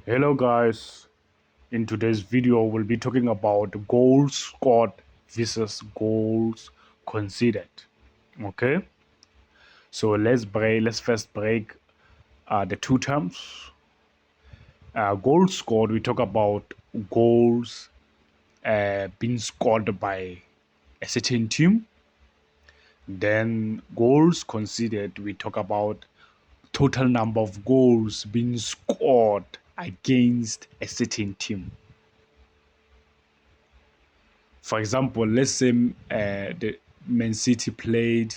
Hello guys, in today's video we'll be talking about goals scored versus goals conceded. Okay, so let's first break the two terms. Goals scored, we talk about goals being scored by a certain team. Then goals conceded, we talk about total number of goals being scored against a certain team. For example, let's say the Man City played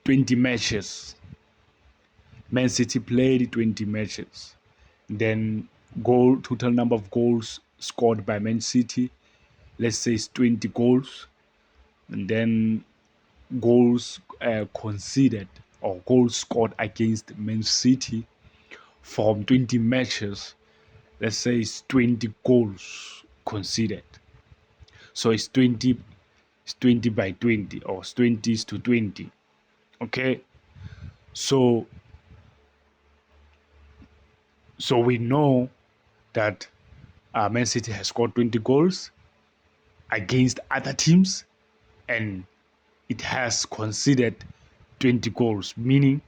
20 matches. Man City played 20 matches. Then total number of goals scored by Man City, let's say it's 20 goals. And then goals conceded or goals scored against Man City from 20 matches, let's say it's 20 goals conceded. So it's 20 by 20 or it's 20 to 20. Okay, so we know that Man City has scored 20 goals against other teams, and it has conceded 20 goals, meaning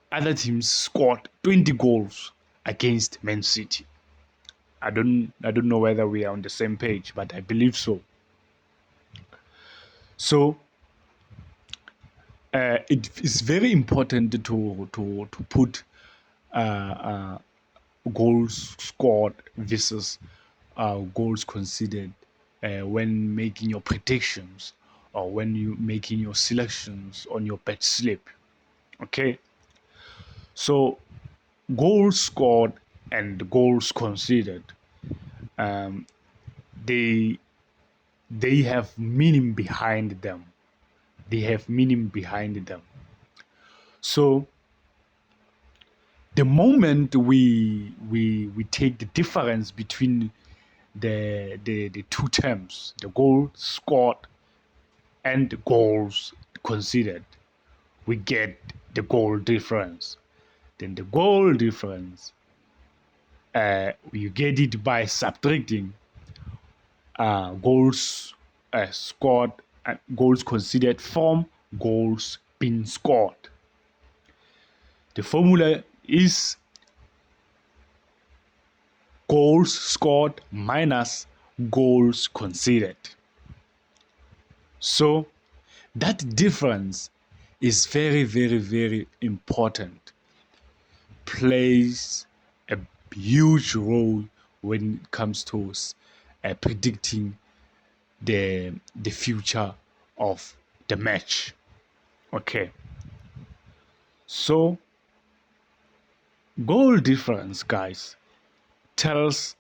other teams scored 20 goals against Man City. I don't know whether we are on the same page, but I believe so. So it is very important to put goals scored versus goals conceded when making your predictions or when you making your selections on your bet slip. Okay, so goals scored and goals conceded, um, they have meaning behind them. They have meaning behind them. So the moment we take the difference between the two terms, the goal scored and the goals conceded, we get the goal difference. Then the goal difference, you get it by subtracting goals scored and goals conceded from goals being scored. The formula is goals scored minus goals conceded. So that difference is very, very, very important. Plays a huge role when it comes to predicting the future of the match. Okay. So goal difference, guys, tells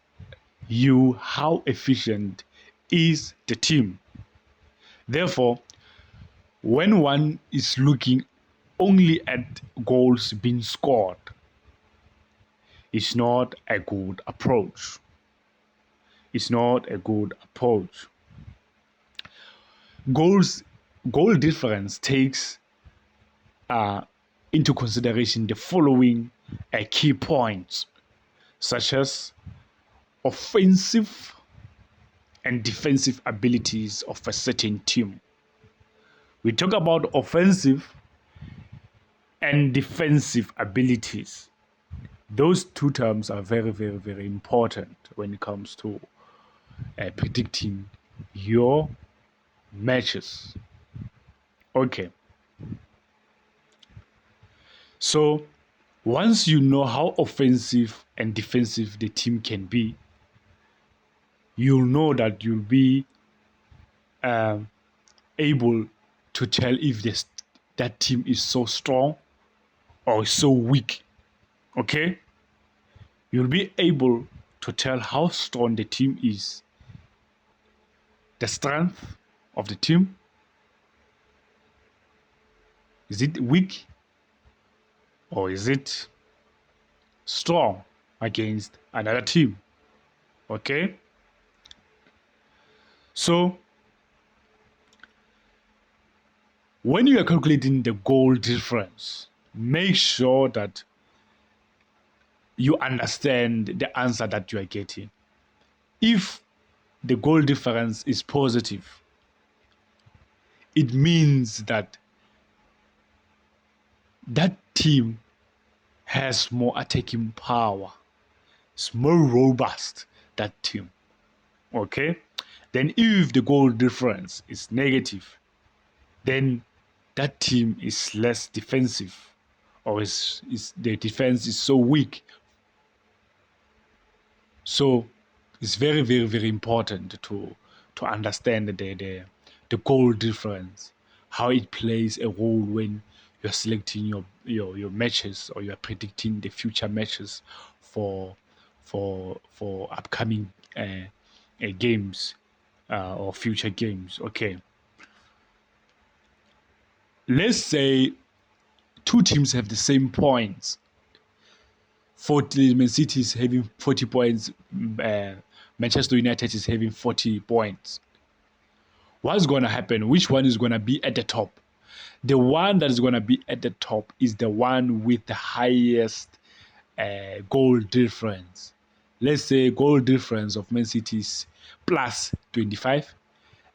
you how efficient is the team. Therefore, when one is looking only at goals being scored, it's not a good approach. It's not a good approach. Goal difference takes into consideration the following key points, such as offensive and defensive abilities of a certain team. We talk about offensive and defensive abilities. Those two terms are very, very, very important when it comes to predicting your matches. Okay. So once you know how offensive and defensive the team can be, you'll know that you'll be able to tell if that team is so strong or so weak. Okay? You'll be able to tell how strong the team is, the strength of the team. Is it weak or is it strong against another team? Okay? So when you are calculating the goal difference, make sure that you understand the answer that you are getting. If the goal difference is positive, it means that that team has more attacking power. It's more robust, that team. Okay? Then if the goal difference is negative, then that team is less defensive, or is the defense is so weak. So it's very, very, very important to understand the goal difference, how it plays a role when you're selecting your matches, or you're predicting the future matches for upcoming games or future games. Okay, let's say two teams have the same points. 40, Man City is having 40 points. Manchester United is having 40 points. What's going to happen? Which one is going to be at the top? The one that is going to be at the top is the one with the highest goal difference. Let's say goal difference of Man City is plus 25.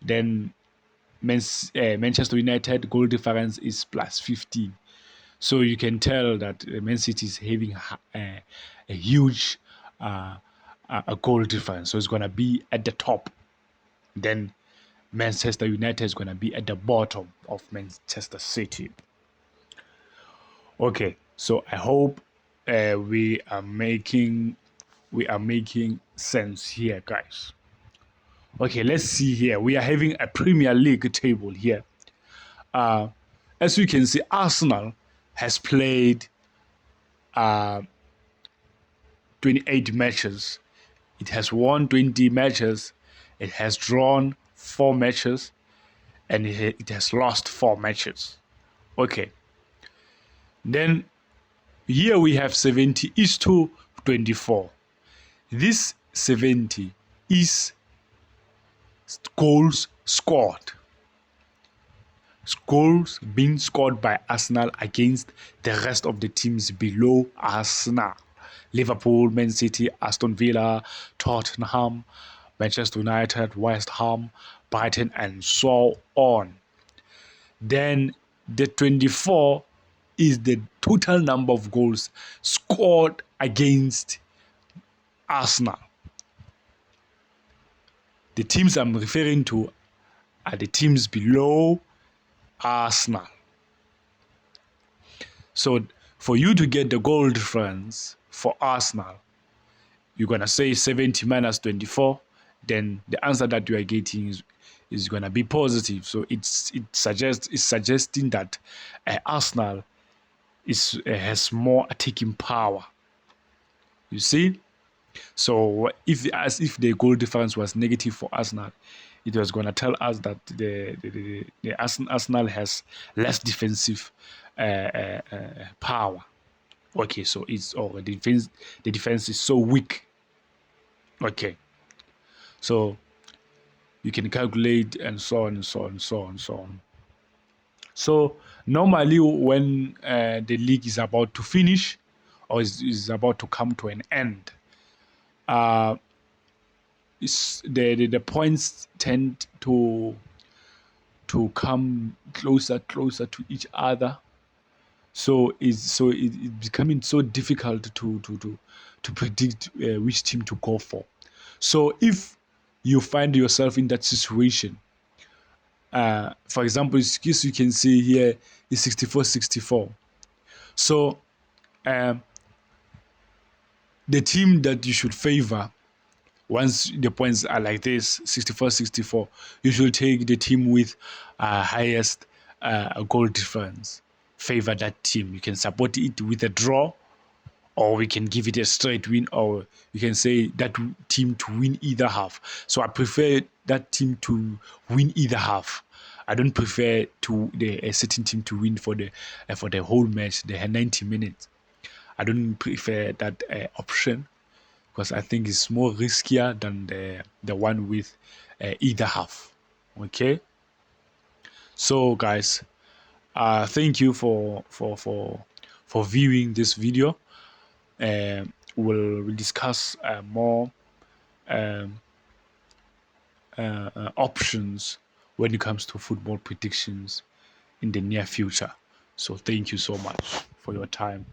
Then Manchester United goal difference is plus 15. So you can tell that Man City is having a huge a goal difference. So it's going to be at the top. Then Manchester United is going to be at the bottom of Manchester City. Okay, so I hope we are making sense here, guys. Okay, let's see here. We are having a Premier League table here. As you can see, Arsenal has played 28 matches. It has won 20 matches. It has drawn 4 matches, and it has lost 4 matches. Okay. Then here we have 70 is to 24. This 70 is goals scored. Goals being scored by Arsenal against the rest of the teams below Arsenal. Liverpool, Man City, Aston Villa, Tottenham, Manchester United, West Ham, Brighton, and so on. Then the 24 is the total number of goals scored against Arsenal. The teams I'm referring to are the teams below Arsenal. So for you to get the goal difference for Arsenal, you're going to say 70 minus 24. Then the answer that you are getting is going to be positive. So it's suggesting that Arsenal has more attacking power. You see? So if the goal difference was negative for Arsenal, it was going to tell us that the Arsenal has less defensive power. Okay, so the defense is so weak. Okay, so you can calculate and so on and so on and so on and so on. So normally when the league is about to finish, or is about to come to an end, the points tend to come closer to each other. So it's becoming so difficult to predict which team to go for. So if you find yourself in that situation, for example, as you can see here is 64-64. So the team that you should favor, once the points are like this, 64-64, you should take the team with highest goal difference. Favor that team. You can support it with a draw, or we can give it a straight win, or you can say that team to win either half. So I prefer that team to win either half. I don't prefer a certain team to win for the whole match, the 90 minutes. I don't prefer that option, because I think it's more riskier than the one with either half. Okay. So guys, thank you for viewing this video. we'll discuss more um, options when it comes to football predictions in the near future. So thank you so much for your time.